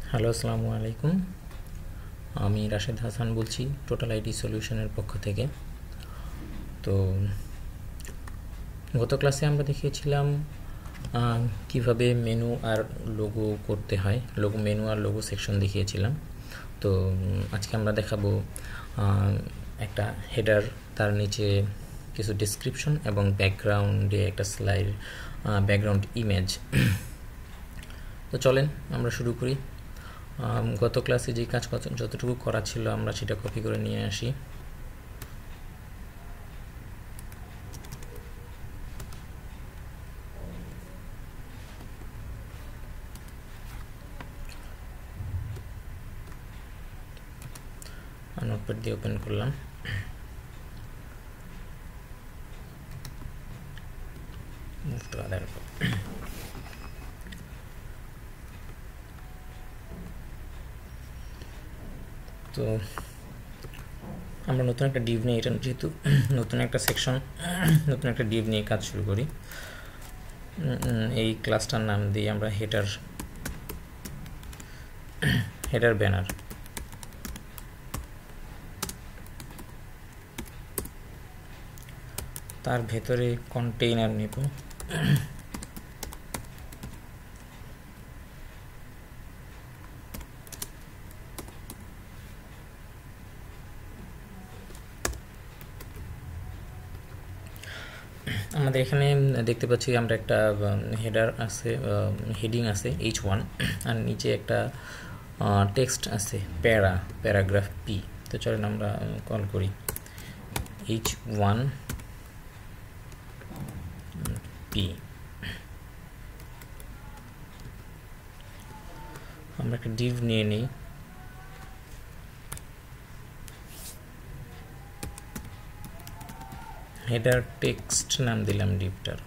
Hello, আসসালামু আলাইকুম। আমি রাশেদ হাসান বলছি টোটাল আইটি সলিউশনের পক্ষ থেকে। তো গত ক্লাসে আমরা দেখিয়েছিলাম কিভাবে মেনু আর লোগো করতে হয়, মেনু আর লোগো সেকশন দেখিয়েছিলাম। তো আজকে আমরা দেখাবো একটা হেডার, তার নিচে কিছু ডেসক্রিপশন এবং ব্যাকগ্রাউন্ডে একটা স্লাইড, ব্যাকগ্রাউন্ড ইমেজ। তো চলেন আমরা শুরু করি। গত ক্লাসে যে কাজ যতটুকু করা ছিল আমরা সেটা কপি করে নিয়ে আসি। নোটপ্যাড দিয়ে ওপেন করলাম। Move to other. তো আমরা নতুন একটা ডিভ নিয়ে, এটা যেহেতু নতুন একটা সেকশন, নতুন একটা ডিভ নিয়ে কাজ শুরু করি। এই ক্লাসটার নাম দিই আমরা হেডার ব্যানার। তার ভেতরে কন্টেইনার নেব। আমাদের এখানে দেখতে পাচ্ছি আমরা একটা হেডার আছে, হেডিং আছে H1, আর নিচে একটা টেক্সট আছে প্যারাগ্রাফ পি। তো চলেন আমরা কল করি H1 পি। আমরা একটা ডিভ নিয়ে নিই। হেডার টেক্সট নাম দিলাম ডিভটার।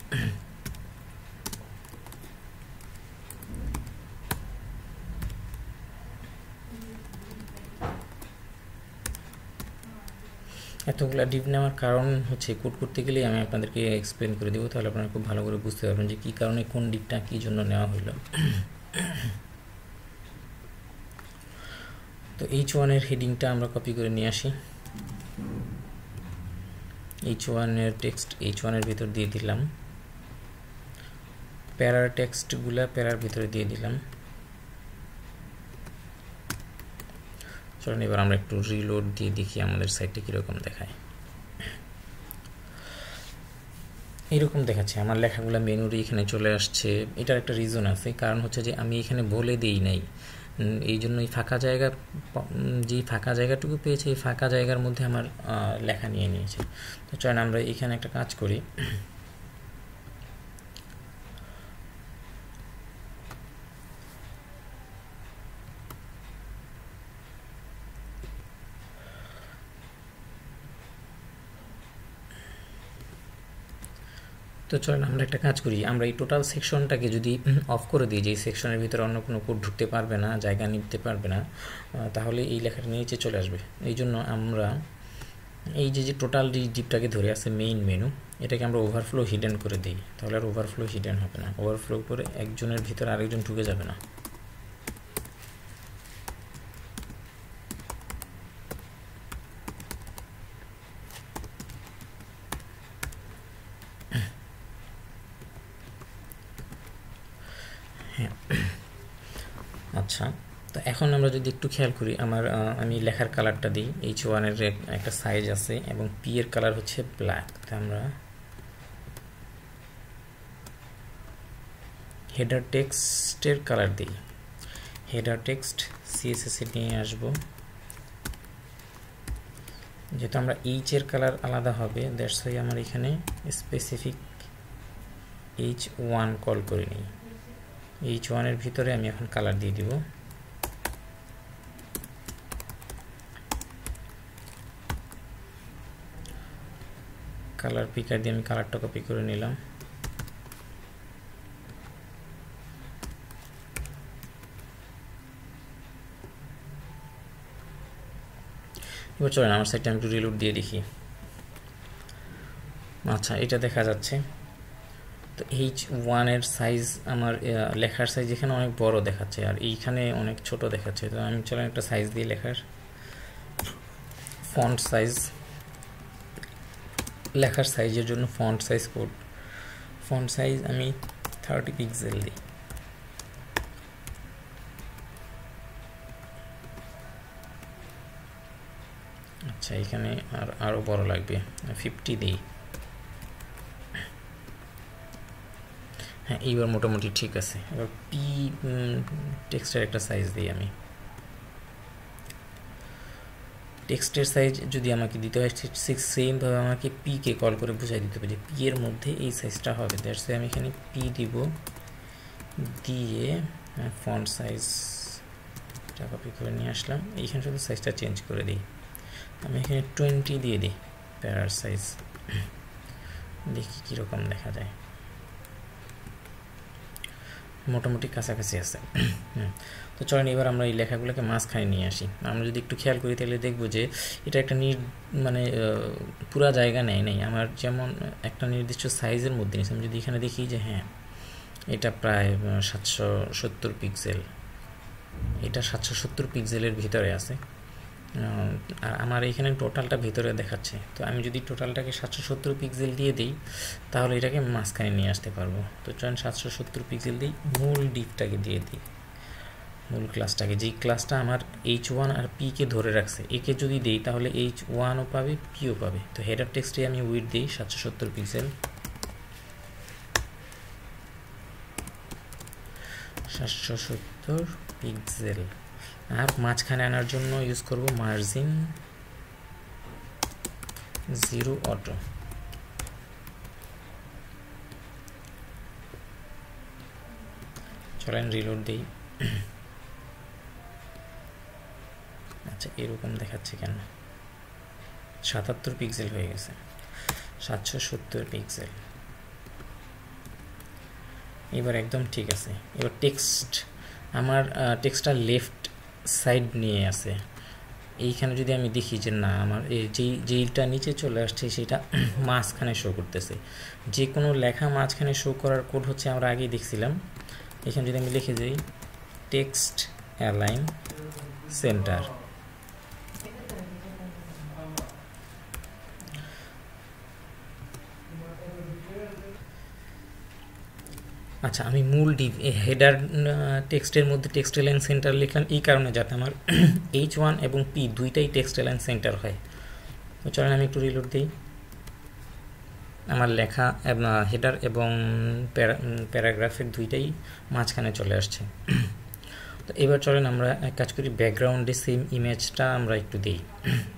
এতগুলো ডিভ নেওয়ার কারণ হচ্ছে, কোড করতে গেলেই আমি আপনাদেরকে এক্সপ্লেন করে দেবো, তাহলে আপনারা খুব ভালো করে বুঝতে পারবেন যে কী কারণে কোন ডিভটা কী জন্য নেওয়া হলো। তো H1 এর হেডিংটা আমরা কপি করে নিয়ে আসি। H1 এর টেক্সট H1 এর ভিতর দিয়ে দিলাম, প্যারার টেক্সটগুলা প্যারার ভিতরে দিয়ে দিলাম। চলুন এবার আমরা একটু রিলোড দিয়ে দেখি আমাদের সাইটটা কীরকম দেখায়। এইরকম দেখাচ্ছে, আমার লেখাগুলো মেনুর এখানে চলে আসছে। এটার একটা রিজন আছে, কারণ হচ্ছে যে আমি এখানে বলে দিই নাই, এই জন্য এই ফাঁকা জায়গা, যেই ফাঁকা জায়গাটুকু পেয়েছে এই ফাঁকা জায়গার মধ্যে আমার লেখা নিয়ে নিয়েছে। তো চলেন আমরা এখানে একটা কাজ করি। তো চলেন আমরা একটা কাজ করি, আমরা এই টোটাল সেকশনটাকে যদি অফ করে দিই, যে সেকশনের ভিতরে অন্য কোনো কোড ঢুকতে পারবে না, জায়গা নিতে পারবে না, তাহলে এই লেখাটা নিচে চলে আসবে। এই জন্য আমরা এই যে টোটাল ডিপটাকে ধরে আছে মেইন মেনু, এটাকে আমরা ওভারফ্লো হিডেন করে দিই, তাহলে আর ওভারফ্লো হিডেন হবে না। ওভারফ্লো করে একজনের ভিতরে আরেকজন ঢুকে যাবে না। হ্যাঁ, আচ্ছা। তো এখন আমরা যদি একটু খেয়াল করি, আমি লেখার কালারটা দিই। H1 এর একটা সাইজ আছে এবং পি এর কালার হচ্ছে ব্ল্যাক। তো আমরা হেডার টেক্সটের কালার দিই। হেডার টেক্সট CSS এ নিয়ে আসব। যেহেতু আমরা এইচ এর কালার আলাদা হবে, দ্যাটস ওয়াই আমার এখানে স্পেসিফিক H1 কল করে নিই। H1 এর ভিতরে আমি এখন কালার দিয়ে দিব। কালার পিকার দিয়ে আমি কালারটা কপি করে নিলাম। এবার চলেন আমার সাইটটা আমি একটু রিলোড দিয়ে দেখি। আচ্ছা, এটা দেখা যাচ্ছে। তো H1 এর সাইজ আমার লেখার সাইজ এখানে অনেক বড় দেখাচ্ছে আর এইখানে অনেক ছোট দেখাচ্ছে। তো আমি চলেন একটা সাইজ দিই লেখার। ফন্ট সাইজ, লেখার সাইজের জন্য font size code, font size আমি 30 পিক্সেল দিই। আচ্ছা, এখানে আরও বড় লাগবে, 50 দিই। হ্যাঁ, এইবার মোটামুটি ঠিক আছে। এবার পি টেক্সটের একটা সাইজ দিই আমি। টেক্সটের সাইজ যদি আমাকে দিতে হয় ঠিক সেমভাবে আমাকে পিকে কল করে বুঝাই দিতে হবে যে পি এর মধ্যে এই সাইজটা হবে। দ্যাটস আমি এখানে পি দিব, দিয়ে ফন্ট সাইজটা কপি করে নিয়ে আসলাম। এইখানে শুধু সাইজটা চেঞ্জ করে দিই। আমি এখানে 20 দিয়ে দিই প্যারার সাইজ, দেখি কীরকম দেখা যায়। মোটামুটি কাছাকাছি আছে। তো চলেন এবার আমরা এই লেখাগুলোকে মাঝখানে নিয়ে আসি। আমরা যদি একটু খেয়াল করি তাহলে দেখব যে এটা একটা মানে পুরা জায়গা নেই। আমার যেমন একটা নির্দিষ্ট সাইজের মধ্যে নিয়েছি। আমি যদি এখানে দেখি যে হ্যাঁ, এটা প্রায় 770 পিক্সেল, এটা 770 পিক্সেলের ভিতরে আছে। আর আমার এখানে টোটালটা ভিতরে দেখাচ্ছে। তো আমি যদি টোটালটাকে 770 পিক্সেল দিয়ে দিই তাহলে এটাকে মাঝখানে নিয়ে আসতে পারবো। তো চলেন 770 পিক্সেল দিই, মূল ডিপটাকে দিয়ে দিই, মূল ক্লাসটাকে, যেই ক্লাসটা আমার H1 আর P কে ধরে রাখছে। একে যদি দিই তাহলে H1ও পাবে, Pও পাবে। তো হেডার টেক্সটে আমি উইডথ দিই 770 পিক্সেল, 770 পিক্সেল। আর মাঝখানে আনার জন্য ইউজ করব মার্জিন 0 অটো। চলেন রিলোড দিই। আচ্ছা, এরকম দেখাচ্ছে কেন? 77 পিক্সেল হয়ে গেছে, 770 পিক্সেল। এবার একদম ঠিক আছে। এবার টেক্সট, আমার টেক্সটটা লেফট সাইড নিয়ে আছে। এইখানে যদি আমি দেখি যে না, আমার যেইটা নিচে চলে আসছে সেটা মাঝখানে শো করতেছে। যে কোনো লেখা মাঝখানে শো করার কোড হচ্ছে আমরা আগেই দেখছিলাম। এখানে যদি আমি লিখে দিই টেক্সট অ্যালাইন সেন্টার, আচ্ছা, আমি মূল হেডার টেক্সটের মধ্যে টেক্সট অ্যালাইন সেন্টার লিখলাম এই কারণে যাতে আমার H1 এবং P দুইটাই টেক্সট অ্যালাইন সেন্টার হয়। তো চলেন আমি একটু রিলোড দিই। আমার লেখা হেডার এবং প্যারাগ্রাফের দুইটাই মাঝখানে চলে আসছে। তো এবার চলেন আমরা এক কাজ করি, ব্যাকগ্রাউন্ডে সেম ইমেজটা আমরা একটু দিই।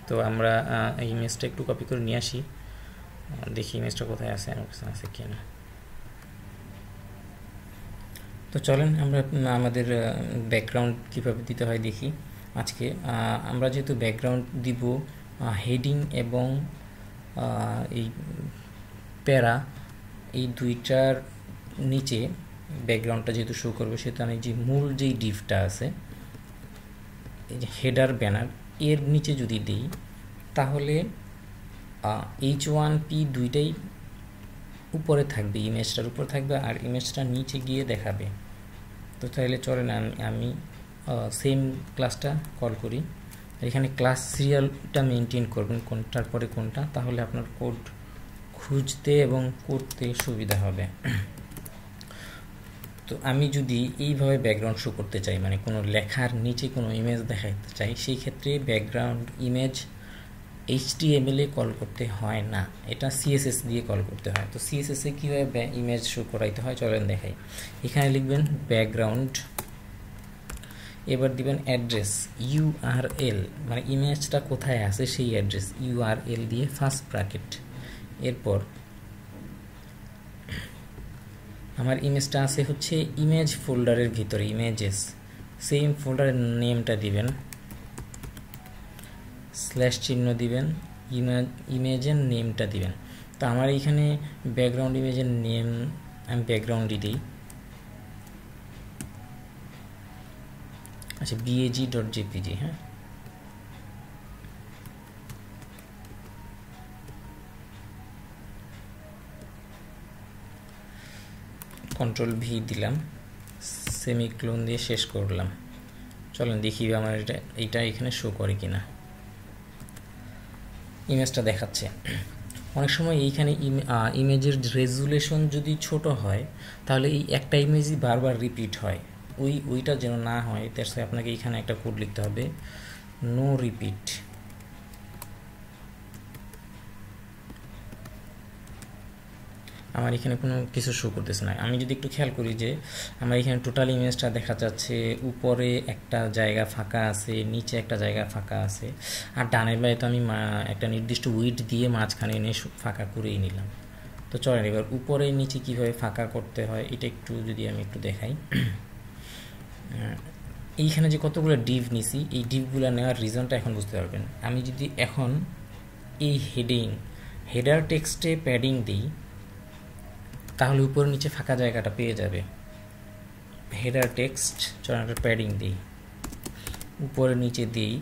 তো আমরা এই ইমেজটা একটু কপি করে নিয়ে আসি, দেখি ইমেজটা কোথায় আছে, আমার কাছে আছে কিনা। তো চলেন আমরা আমাদের ব্যাকগ্রাউন্ড কীভাবে দিতে হয় দেখি। আজকে আমরা যেহেতু ব্যাকগ্রাউন্ড দিব হেডিং এবং এই প্যারা, এই দুইটার নিচে ব্যাকগ্রাউন্ডটা যেহেতু শো করবে, সেহেতু আমি যে মূল যেই ডিভটা আছে, এই যে হেডার ব্যানার, এর নিচে যদি দিই তাহলে H1 P দুইটাই উপরে থাকবে, ইমেজটার উপর থাকবে আর ইমেজটা নিচে গিয়ে দেখাবে। তো তাহলে চলেন আমি সেম ক্লাসটা কল করি। এখানে ক্লাস সিরিয়ালটা মেনটেন করবেন, কোনটার পরে কোনটা, তাহলে আপনার কোড খুঁজতে এবং করতে সুবিধা হবে। তো আমি যদি এইভাবে ব্যাকগ্রাউন্ড শো করতে চাই, মানে কোনো লেখার নিচে কোনো ইমেজ দেখাতে চাই, সেই ক্ষেত্রে ব্যাকগ্রাউন্ড ইমেজ HTML এ কল করতে হয় না, এটা CSS দিয়ে কল করতে হয়। তো CSS এ কীভাবে ইমেজ শো করাইতে হয় চলেন দেখাই। এখানে লিখবেন ব্যাকগ্রাউন্ড, এবার দিবেন অ্যাড্রেস URL, মানে ইমেজটা কোথায় আছে সেই অ্যাড্রেস URL দিয়ে ফার্স্ট ব্র্যাকেট। এরপর আমার ইমেজটা আছে হচ্ছে ইমেজ ফোল্ডারের ভিতরে, ইমেজেস, সেম ফোল্ডারের নেমটা দিবেন, স্ল্যাশ চিহ্ন দিবেন, ইমেজের নেমটা দিবেন। তো আমার এইখানে ব্যাকগ্রাউন্ড ইমেজের নেম আমি ব্যাকগ্রাউন্ডই দিই। আচ্ছা, bag.jpg, হ্যাঁ। কন্ট্রোল ভি দিলাম, সেমিক্লোন দিয়ে শেষ করলাম। চলেন দেখি আমার এটা এখানে শো করে কিনা। ইমেজটা দেখাচ্ছে। অনেক সময় এইখানে ইমেজের রেজুলেশন যদি ছোট হয় তাহলে এই একটা ইমেজই বারবার রিপিট হয়, ওইটা যেন না হয় দ্যাটস ওয়াই আপনাকে এইখানে একটা কোড লিখতে হবে, নো রিপিট। আমার এখানে কোনো কিছু শো করতেছে না। আমি যদি একটু খেয়াল করি যে আমার এখানে টোটাল ইমেজটা দেখা যাচ্ছে, উপরে একটা জায়গা ফাঁকা আছে, নিচে একটা জায়গা ফাঁকা আছে, আর ডানের বাইরে তো আমি একটা নির্দিষ্ট উইড দিয়ে মাঝখানে এনে ফাঁকা করেই নিলাম। তো চলেন এবার উপরে নিচে কীভাবে ফাঁকা করতে হয় এটা একটু যদি আমি একটু দেখাই। এইখানে যে কতগুলো ডিভ নিছি, এই ডিভগুলো নেওয়ার রিজনটা এখন বুঝতে পারবেন। আমি যদি এখন এই হেডার টেক্সটে প্যাডিং দিই তাহলে উপরে নিচে ফাঁকা জায়গাটা পেয়ে যাবে। হেডার টেক্সট চয়নটা প্যাডিং দিই, উপরে নিচে দিই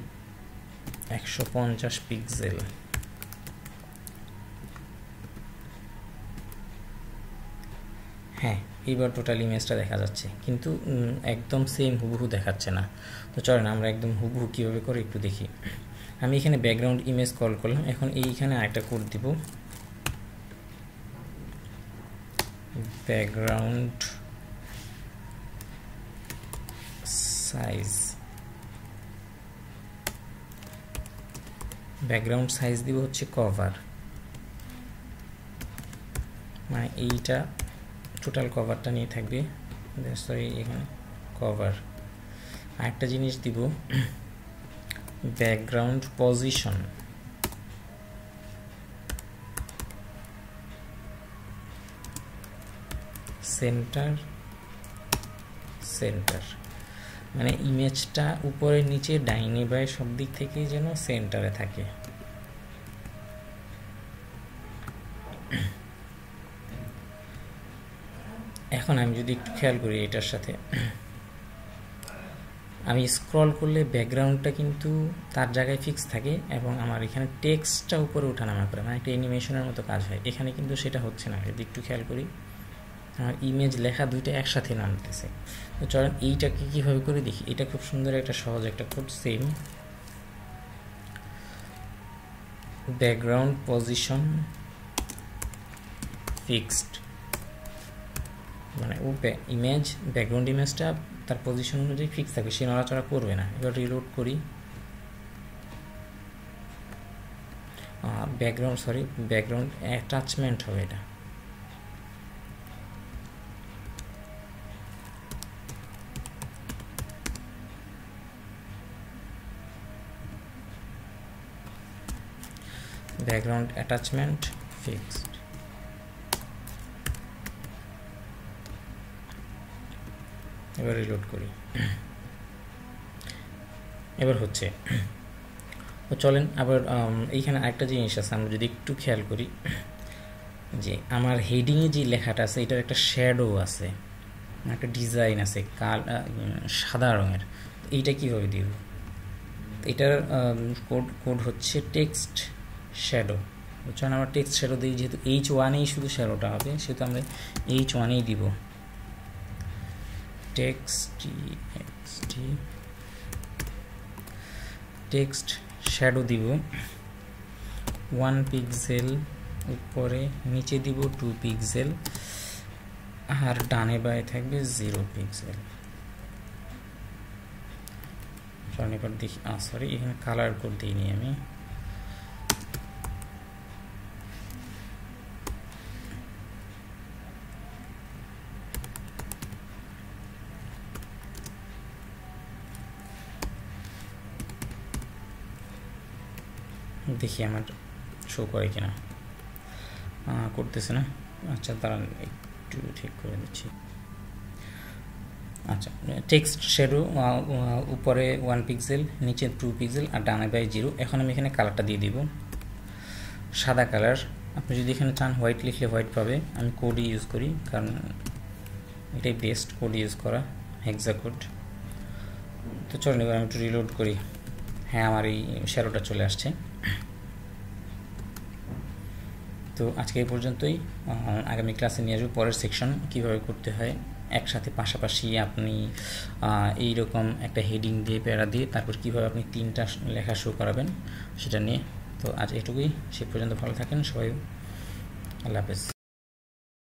150 পিক্সেল। হ্যাঁ, এইবার টোটাল ইমেজটা দেখা যাচ্ছে, কিন্তু একদম সেম হুবহু দেখাচ্ছে না। তো চলেন আমরা একদম হুবহু কীভাবে করে একটু দেখি। আমি এখানে ব্যাকগ্রাউন্ড ইমেজ কল করলাম, এখন এইখানে আরেকটা কোড দিব, ব্যাকগ্রাউন্ড সাইজ। ব্যাকগ্রাউন্ড সাইজ দিব হচ্ছে কভার, মানে এইটা টোটাল কভারটা নিয়ে থাকবে, সরি এখানে কভার। আরেকটা জিনিস দিব ব্যাকগ্রাউন্ড পজিশন, সেন্টার, মানে ইমেজটা উপরে নিচে ডাইনে বাঁয়ে সব দিক থেকেই যেন সেন্টারে থাকে। এখন আমি যদি একটু খেয়াল করি এটার সাথে, আমি স্ক্রল করলে ব্যাকগ্রাউন্ডটা কিন্তু তার জায়গায় ফিক্স থাকে এবং আমার এখানে টেক্সটটা উপরে ওঠানামা করে, মানে একটা অ্যানিমেশনের মতো কাজ হয়। এখানে কিন্তু সেটা হচ্ছে না। যদি একটু খেয়াল করি আমার ইমেজ লেখা দুইটা একসাথে নামতেছে। তো চলেন এইটাকে কীভাবে করে দেখি। এটা খুব সুন্দর একটা সহজ একটা code, same background position fixed, মানে ও ইমেজ ব্যাকগ্রাউন্ড ইমেজটা তার পজিশন অনুযায়ী ফিক্স থাকবে, সে নড়াচড়া করবে না। এবার রিলোড করি, ব্যাকগ্রাউন্ড অ্যাটাচমেন্ট হবে এটা। Background attachment fixed. এবার রিলোড করি, এবার হচ্ছে। তো চলেন আবার এইখানে আরেকটা জিনিস আছে, আমরা যদি একটু খেয়াল করি যে আমার হেডিংয়ে যে লেখাটা আছে এটার একটা শ্যাডো আছে, একটা ডিজাইন আছে সাদা রঙের। এইটা কীভাবে দিব? এটার কোড হচ্ছে টেক্সট শ্যাডো। বুঝছেন, আমরা টেক্সট শ্যাডো দিই, যেহেতু H1-এই শুধু শ্যাডোটা হবে সেহেতু আমরা H1-এই দিব। টেক্সট শ্যাডো দিব 1 পিক্সেল, উপরে নিচে দিব 2 পিক্সেল, আর ডানে বাঁয়ে থাকবে 0 পিক্সেল। চলেন এবার দেখি, সরি এখানে কালার কোড দিইনি আমি। দেখি আমার শো করে কিনা, করতেছে না। আচ্ছা দাঁড়ান একটু ঠিক করে দিচ্ছি। আচ্ছা, টেক্সট শ্যাডো উপরে 1 পিক্সেল, নিচে 2 পিক্সেল, আর ডানে বাঁয়ে 0। এখন আমি এখানে কালারটা দিয়ে দিব সাদা কালার। আপনি যদি এখানে চান হোয়াইট লিখলে হোয়াইট পাবে, আমি কোড ইউজ করি কারণ এটাই বেস্ট কোড ইউজ করা, হেক্সা কোড। তো চলুন এবার আমি একটু রিলোড করি। হ্যাঁ, আমার এই শ্যাডোটা চলে আসছে। তো আজকে এই পর্যন্তই। আগামী ক্লাসে নিয়ে আসবো পরের সেকশন কীভাবে করতে হয় একসাথে পাশাপাশি আপনি এইরকম একটা হেডিং দিয়ে প্যারা দিয়ে তারপর কীভাবে আপনি 3টা লেখা শো করাবেন সেটা নিয়ে। তো আজ এটুকুই, সে পর্যন্ত ভালো থাকেন সবাই, আল্লাহ হাফেজ।